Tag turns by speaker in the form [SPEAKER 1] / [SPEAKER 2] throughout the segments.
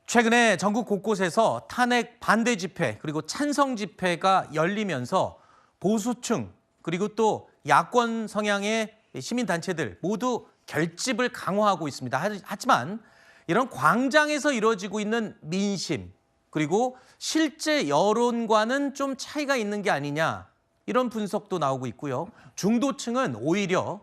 [SPEAKER 1] 최근에 전국 곳곳에서 탄핵 반대 집회 그리고 찬성 집회가 열리면서 보수층 그리고 또 야권 성향의 시민단체들 모두 결집을 강화하고 있습니다. 하지만 이런 광장에서 이루어지고 있는 민심 그리고 실제 여론과는 좀 차이가 있는 게 아니냐 이런 분석도 나오고 있고요. 중도층은 오히려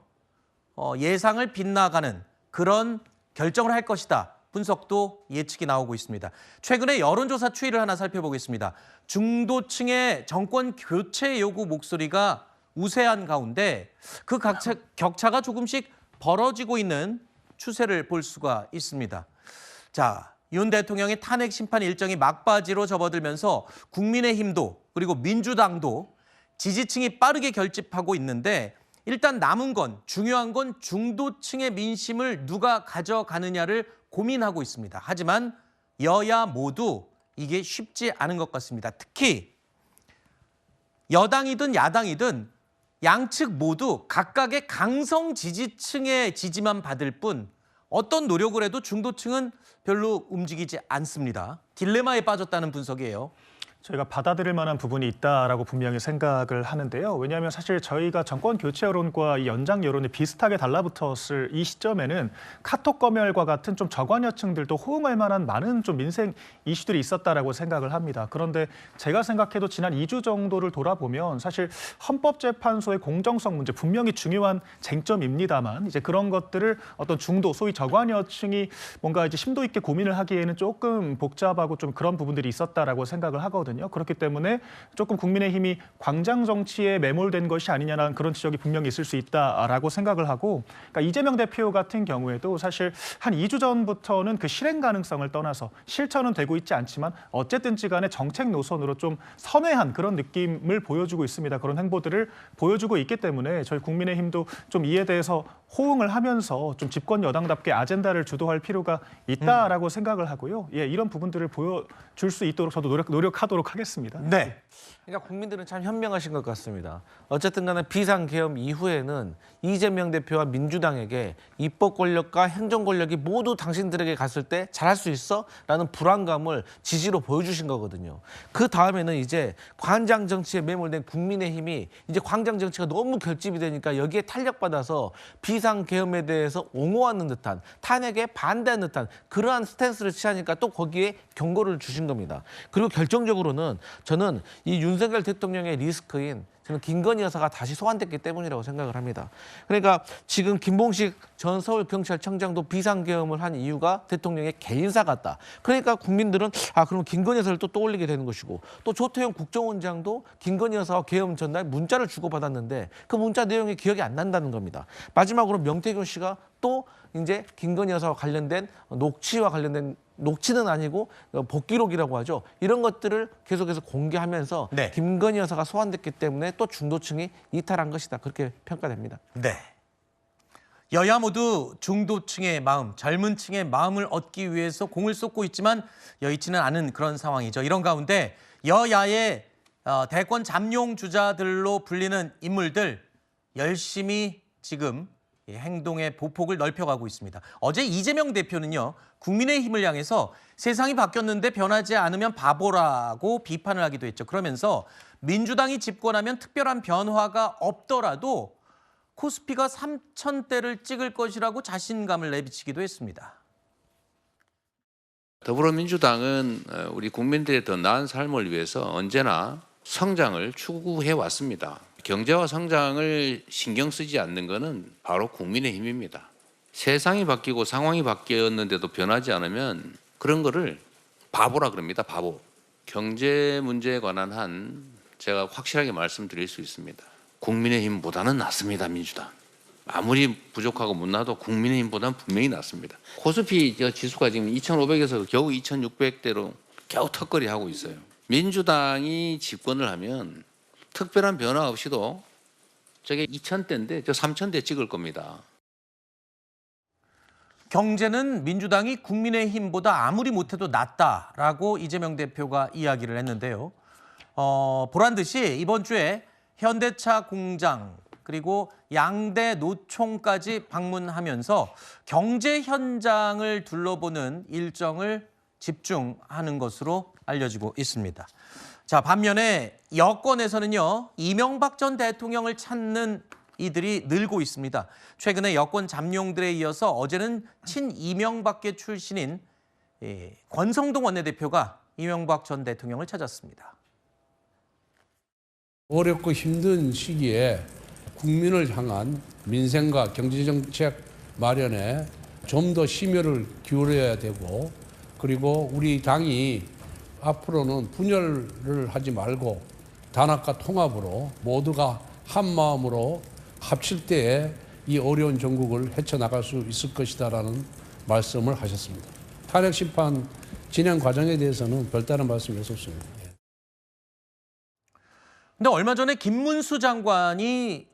[SPEAKER 1] 예상을 빗나가는 그런 결정을 할 것이다. 분석도 예측이 나오고 있습니다. 최근에 여론조사 추이를 하나 살펴보겠습니다. 중도층의 정권 교체 요구 목소리가 우세한 가운데 그 격차가 조금씩 벌어지고 있는 추세를 볼 수가 있습니다. 자, 윤 대통령의 탄핵 심판 일정이 막바지로 접어들면서 국민의힘도 그리고 민주당도 지지층이 빠르게 결집하고 있는데 일단 남은 건 중요한 건 중도층의 민심을 누가 가져가느냐를 고민하고 있습니다. 하지만 여야 모두 이게 쉽지 않은 것 같습니다. 특히 여당이든 야당이든 양측 모두 각각의 강성 지지층의 지지만 받을 뿐 어떤 노력을 해도 중도층은 별로 움직이지 않습니다. 딜레마에 빠졌다는 분석이에요.
[SPEAKER 2] 저희가 받아들일 만한 부분이 있다라고 분명히 생각을 하는데요. 왜냐하면 사실 저희가 정권 교체 여론과 이 연장 여론이 비슷하게 달라붙었을 이 시점에는 카톡 검열과 같은 좀 저관여층들도 호응할 만한 많은 좀 민생 이슈들이 있었다라고 생각을 합니다. 그런데 제가 생각해도 지난 2주 정도를 돌아보면 사실 헌법재판소의 공정성 문제 분명히 중요한 쟁점입니다만 이제 그런 것들을 어떤 중도 소위 저관여층이 뭔가 이제 심도 있게 고민을 하기에는 조금 복잡하고 좀 그런 부분들이 있었다라고 생각을 하거든요. 그렇기 때문에 조금 국민의힘이 광장 정치에 매몰된 것이 아니냐라는 그런 지적이 분명히 있을 수 있다라고 생각을 하고, 그러니까 이재명 대표 같은 경우에도 사실 한 2주 전부터는 그 실행 가능성을 떠나서 실천은 되고 있지 않지만 어쨌든지 간에 정책 노선으로 좀 선회한 그런 느낌을 보여주고 있습니다. 그런 행보들을 보여주고 있기 때문에 저희 국민의힘도 좀 이에 대해서 호응을 하면서 좀 집권 여당답게 아젠다를 주도할 필요가 있다라고 생각을 하고요. 예, 이런 부분들을 보여줄 수 있도록 저도 노력하도록 하겠습니다.
[SPEAKER 1] 네.
[SPEAKER 3] 그러니까 국민들은 참 현명하신 것 같습니다. 어쨌든 간에 비상계엄 이후에는 이재명 대표와 민주당에게 입법 권력과 행정 권력이 모두 당신들에게 갔을 때 잘할 수 있어? 라는 불안감을 지지로 보여주신 거거든요. 그 다음에는 이제 광장 정치에 매몰된 국민의힘이 이제 광장 정치가 너무 결집이 되니까 여기에 탄력받아서 비상계엄에 대해서 옹호하는 듯한 탄핵에 반대하는 듯한 그러한 스탠스를 취하니까 또 거기에 경고를 주신 겁니다. 그리고 결정적으로는 저는 이 윤석열 대통령의 리스크인 저는 김건희 여사가 다시 소환됐기 때문이라고 생각을 합니다. 그러니까 지금 김봉식 전 서울경찰청장도 비상계엄을 한 이유가 대통령의 개인사 같다. 그러니까 국민들은 그럼 김건희 여사를 또 떠올리게 되는 것이고 또 조태용 국정원장도 김건희 여사와 계엄 전날 문자를 주고받았는데 그 문자 내용이 기억이 안 난다는 겁니다. 마지막으로 명태균 씨가 또 이제 김건희 여사와 관련된 녹취와 관련된 녹취는 아니고 복기록이라고 하죠. 이런 것들을 계속해서 공개하면서
[SPEAKER 1] 네.
[SPEAKER 3] 김건희 여사가 소환됐기 때문에 또 중도층이 이탈한 것이다. 그렇게 평가됩니다.
[SPEAKER 1] 네. 여야 모두 중도층의 마음, 젊은 층의 마음을 얻기 위해서 공을 쏟고 있지만 여의치는 않은 그런 상황이죠. 이런 가운데 여야의 대권 잠룡 주자들로 불리는 인물들 열심히 지금 행동의 보폭을 넓혀가고 있습니다. 어제 이재명 대표는요, 국민의힘을 향해서 세상이 바뀌었는데 변하지 않으면 바보라고 비판을 하기도 했죠. 그러면서 민주당이 집권하면 특별한 변화가 없더라도 코스피가 3,000대를 찍을 것이라고 자신감을 내비치기도 했습니다.
[SPEAKER 4] 더불어민주당은 우리 국민들의 더 나은 삶을 위해서 언제나 성장을 추구해 왔습니다. 경제와 성장을 신경 쓰지 않는 것은 바로 국민의힘입니다. 세상이 바뀌고 상황이 바뀌었는데도 변하지 않으면 그런 거를 바보라 그럽니다. 바보. 경제 문제에 관한 한 제가 확실하게 말씀드릴 수 있습니다. 국민의힘보다는 낫습니다. 민주당. 아무리 부족하고 못나도 국민의힘보다는 분명히 낫습니다. 코스피 지수가 지금 2,500에서 겨우 2,600대로 겨우 턱걸이 하고 있어요. 민주당이 집권을 하면 특별한 변화 없이도 저게 2,000대인데 저 3,000대 찍을 겁니다.
[SPEAKER 1] 경제는 민주당이 국민의힘보다 아무리 못해도 낫다라고 이재명 대표가 이야기를 했는데요. 보란 듯이 이번 주에 현대차 공장 그리고 양대 노총까지 방문하면서 경제 현장을 둘러보는 일정을 집중하는 것으로 알려지고 있습니다. 자, 반면에 여권에서는요, 이명박 전 대통령을 찾는 이들이 늘고 있습니다. 최근에 여권 잠룡들에 이어서 어제는 친이명박계 출신인 권성동 원내대표가 이명박 전 대통령을 찾았습니다.
[SPEAKER 5] 어렵고 힘든 시기에 국민을 향한 민생과 경제정책 마련에 좀 더 심혈을 기울여야 되고, 그리고 우리 당이 앞으로는 분열을 하지 말고 단합과 통합으로 모두가 한 마음으로 합칠 때에 이 어려운 전국을 헤쳐나갈 수 있을 것이다라는 말씀을 하셨습니다. 탄핵 심판 진행 과정에 대해서는 별다른 말씀이 없었습니다.
[SPEAKER 1] 근데 얼마 전에 김문수 장관이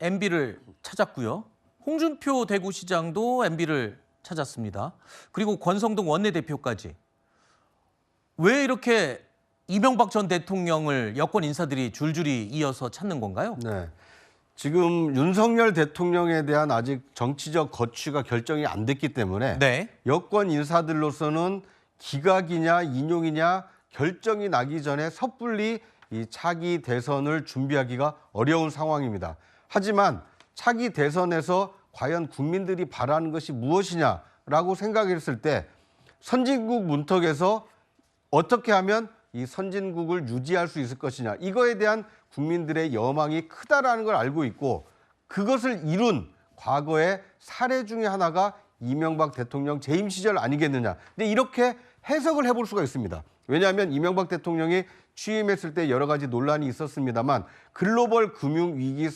[SPEAKER 1] MB를 찾았고요. 홍준표 대구시장도 MB를 찾았습니다. 그리고 권성동 원내대표까지. 왜 이렇게 이명박 전 대통령을 여권 인사들이 줄줄이 이어서 찾는 건가요?
[SPEAKER 6] 네. 지금 윤석열 대통령에 대한 아직 정치적 거취가 결정이 안 됐기 때문에
[SPEAKER 1] 네.
[SPEAKER 6] 여권 인사들로서는 기각이냐 인용이냐 결정이 나기 전에 섣불리 이 차기 대선을 준비하기가 어려운 상황입니다. 하지만 차기 대선에서 과연 국민들이 바라는 것이 무엇이냐라고 생각했을 때 선진국 문턱에서 어떻게 하면 이 선진국을 유지할 수 있을 것이냐, 이거에 대한 국민들의 여망이 크다라는 걸 알고 있고, 그것을 이룬 과거의 사례 중에 하나가 이명박 대통령 재임 시절 아니겠느냐. 근데 이렇게 해석을 해볼 수가 있습니다. 왜냐하면 이명박 대통령이 취임했을 때 여러 가지 논란이 있었습니다만 글로벌 금융 위기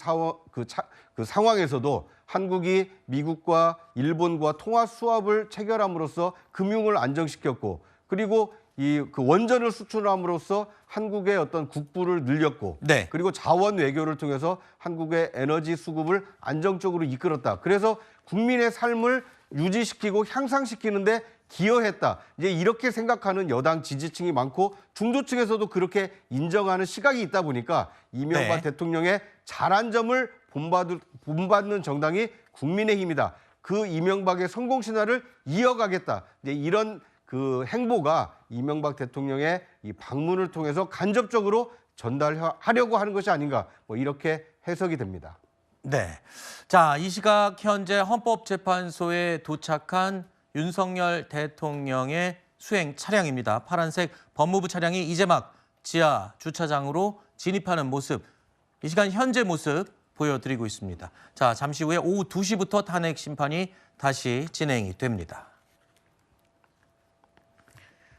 [SPEAKER 6] 상황에서도 한국이 미국과 일본과 통화 수합을 체결함으로써 금융을 안정시켰고, 그리고 그 원전을 수출함으로써 한국의 어떤 국부를 늘렸고,
[SPEAKER 1] 네.
[SPEAKER 6] 그리고 자원 외교를 통해서 한국의 에너지 수급을 안정적으로 이끌었다. 그래서 국민의 삶을 유지시키고 향상시키는데 기여했다. 이제 이렇게 생각하는 여당 지지층이 많고 중도층에서도 그렇게 인정하는 시각이 있다 보니까 이명박
[SPEAKER 1] 네.
[SPEAKER 6] 대통령의 잘한 점을 본받는 정당이 국민의힘이다. 그 이명박의 성공 신화를 이어가겠다. 이제 이런 그 행보가 이명박 대통령의 이 방문을 통해서 간접적으로 전달하려고 하는 것이 아닌가, 뭐 이렇게 해석이 됩니다.
[SPEAKER 1] 네. 자, 이 시각 현재 헌법재판소에 도착한 윤석열 대통령의 수행 차량입니다. 파란색 법무부 차량이 이제 막 지하 주차장으로 진입하는 모습, 이 시간 현재 모습 보여드리고 있습니다. 자, 잠시 후에 오후 2시부터 탄핵 심판이 다시 진행이 됩니다.